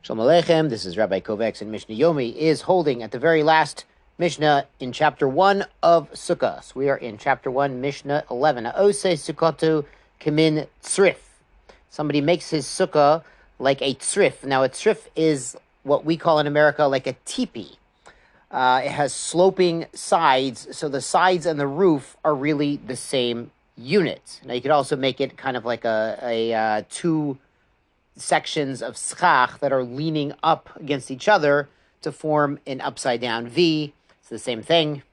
Shalom Aleichem, this is Rabbi Kovacs, and Mishnah Yomi is holding at the very last Mishnah in chapter 1 of Sukkah. So we are in chapter 1, Mishnah 11. Ose Sukkatu Kamin Tzrif. Somebody makes his Sukkah like a tzrif. Now a tzrif is what we call in America like a teepee. It has sloping sides, so the sides and the roof are really the same unit. Now you could also make it kind of like a two sections of schach that are leaning up against each other to form an upside down V. It's the same thing.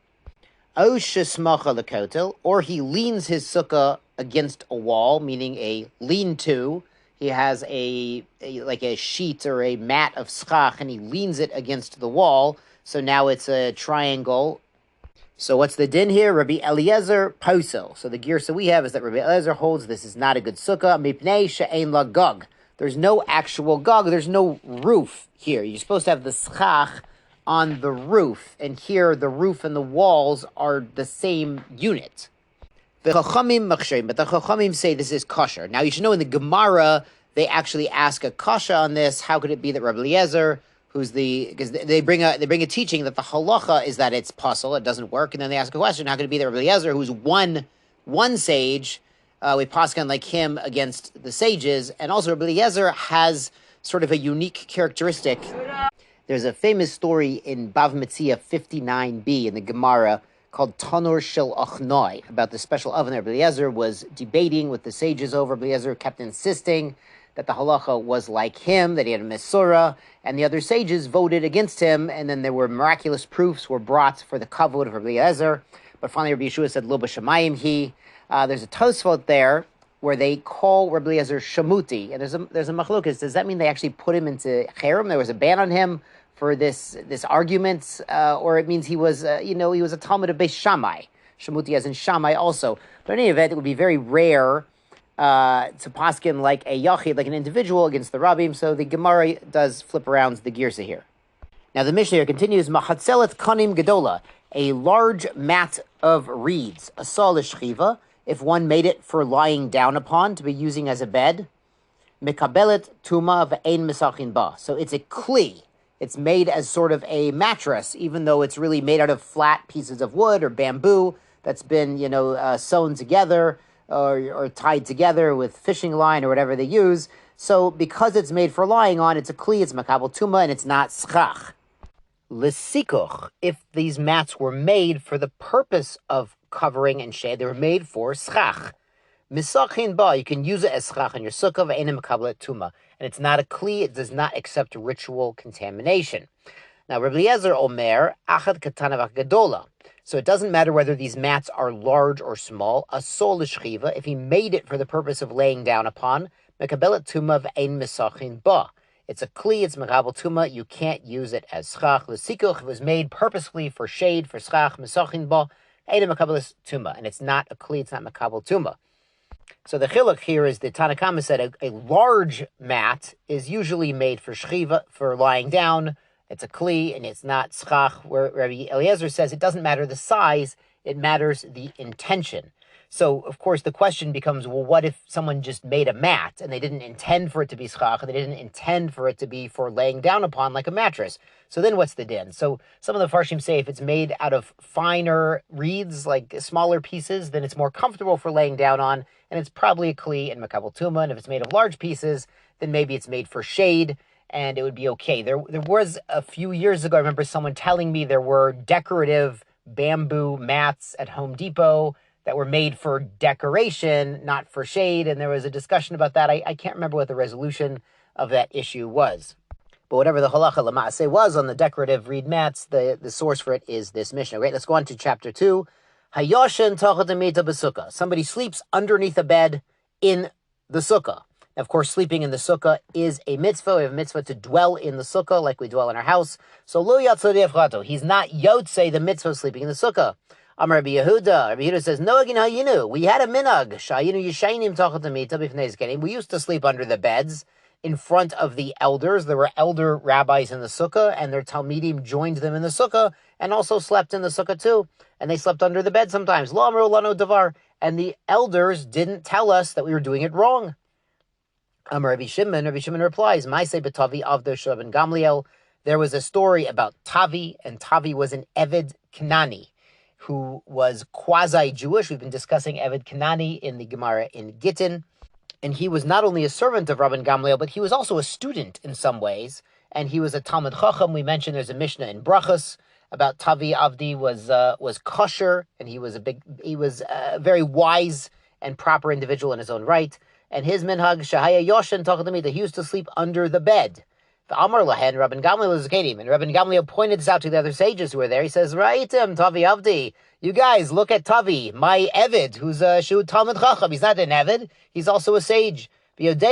Or he leans his sukkah against a wall, meaning a lean-to. He has like a sheet or a mat of schach, and he leans it against the wall. So now it's a triangle. So what's the din here? Rabbi Eliezer posel. So the girsa we have is that Rabbi Eliezer holds this is not a good sukkah. Mipnei she'ein la gog. There's no actual gog. There's no roof here. You're supposed to have the schach on the roof. And here, the roof and the walls are the same unit. The Chachamim machsherim, but the Chachamim say this is kosher. Now, you should know in the Gemara, they actually ask a kasha on this. How could it be that Rabbi Eliezer, because they bring a teaching that the halacha is that it's puzzle, it doesn't work. And then they ask a question, how could it be that Rabbi Eliezer, who's one sage, we paskan like him against the sages, and also Rabbi Eliezer has sort of a unique characteristic. There's a famous story in Bav Metzia 59b in the Gemara called Tanur Shel Achnoi about the special oven that Rabbi Eliezer was debating with the sages over. Rabbi Eliezer kept insisting that the halacha was like him, that he had a mesorah, and the other sages voted against him, and then there were miraculous proofs were brought for the kavod of Rabbi Eliezer. But finally Rabbi Yeshua said, Lo b'shamayim he. There's a Tosfot there where they call Rabbi Eliezer Shamuti, and there's a machlokas. Does that mean they actually put him into cherem? There was a ban on him for this argument, or it means he was he was a Talmud of Beis Shammai. Shamuti as in Shammai also. But in any event, it would be very rare to paskin like a yachid, like an individual against the rabbim. So the Gemara does flip around the girsa here. Now the Mishnah here continues, Machatzelet kanim gedola, a large mat of reeds, a l'shchiva, if one made it for lying down upon, to be using as a bed. Mekabelet tuma ve'ein misachin ba. So it's a kli. It's made as sort of a mattress, even though it's really made out of flat pieces of wood or bamboo that's been, sewn together or tied together with fishing line or whatever they use. So because it's made for lying on, it's a kli, it's makabel tuma, and it's not schach. L'sikuch, if these mats were made for the purpose of covering and shade, they were made for schach. Misachin ba, you can use it as schach in your sukkah, ve'enim makablet tuma. And it's not a kli, it does not accept ritual contamination. Now, Rabbi Eliezer omer, achad katana v'gadola. So it doesn't matter whether these mats are large or small. Asol l'shchiva, if he made it for the purpose of laying down upon, mekabelet tuma ve'ein misachin ba. It's a kli, it's makabel tuma, you can't use it as schach. L'sikuch, it was made purposely for shade, for schach, misachin ba, eina makabel tuma. And it's not a kli, it's not makabel tuma. So the chiluk here is the Tanakama said a large mat is usually made for shchiva, for lying down. It's a kli, and it's not schach, where Rabbi Eliezer says it doesn't matter the size, it matters the intention. So, of course, the question becomes, well, what if someone just made a mat and they didn't intend for it to be schach, and they didn't intend for it to be for laying down upon like a mattress? So then what's the din? So some of the farshim say if it's made out of finer reeds, like smaller pieces, then it's more comfortable for laying down on, and it's probably a kli and makabel tuma. And if it's made of large pieces, then maybe it's made for shade, and it would be okay. There was a few years ago, I remember someone telling me there were decorative bamboo mats at Home Depot that were made for decoration, not for shade, and there was a discussion about that. I can't remember what the resolution of that issue was. But whatever the halacha l'maaseh was on the decorative reed mats, the source for it is this Mishnah. Great, let's go on to chapter 2. Hayoshen tachat hamita b'sukkah. Somebody sleeps underneath a bed in the sukkah. Now, of course, sleeping in the sukkah is a mitzvah. We have a mitzvah to dwell in the sukkah like we dwell in our house. So lo yatzodei efchato. He's not yotzei the mitzvah of sleeping in the sukkah. Amar Rabbi Yehuda. Rabbi Yehuda says, no agin hayinu. We had a minhag. Shayinu yishainim tachat hamita b'fnei zkenim. We used to sleep under the beds in front of the elders. There were elder rabbis in the sukkah, and their talmidim joined them in the sukkah, and also slept in the sukkah too. And they slept under the bed sometimes. Lo amru lano davar. And the elders didn't tell us that we were doing it wrong. Rabbi Shimon replies, Maaseh b'Tavi avdo shel Rabban Gamliel. There was a story about Tavi, and Tavi was an Eved Kanani who was quasi-Jewish. We've been discussing Eved Kanani in the Gemara in Gittin. And he was not only a servant of Rabban Gamliel, but he was also a student in some ways. And he was a Talmud Chacham. We mentioned there's a Mishnah in Brachos about Tavi Avdi was kosher, and he was a very wise and proper individual in his own right. And his minhag Shahaya Yoshin talking to me that he used to sleep under the bed. The Amar Lahen, Rabban Gamliel was Kadim, and Rabban Gamliel pointed this out to the other sages who were there. He says, Tavi Avdi, you guys, look at Tavi, my Evid, who's a Shu Talmud Chacham. He's not an Evid, he's also a sage. He knows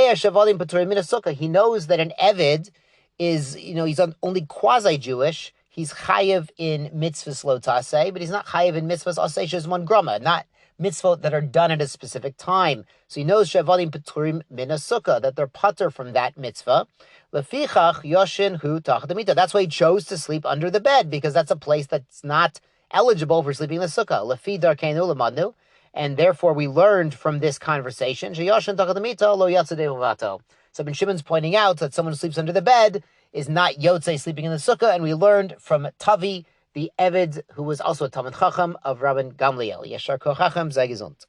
that an Evid is, he's only quasi-Jewish. He's chayev in mitzvahs lo taseh, but he's not chayev in mitzvahs aseh shezman grama, not mitzvot that are done at a specific time. So he knows shevadim peturim min sukkah, that they're patur from that mitzvah. Lefichach yoshin hu tachat hamita. That's why he chose to sleep under the bed, because that's a place that's not eligible for sleeping in the sukkah. Lefi darkeinu lemadnu, and therefore we learned from this conversation sheyoshin tachat hamita lo yatzadei uvato. So Ben Shimon's pointing out that someone who sleeps under the bed is not Yotzei sleeping in the sukkah, and we learned from Tavi, the Eved, who was also a Talmud Chacham of Rabban Gamliel. Yeshar Kochachem, sei gesund.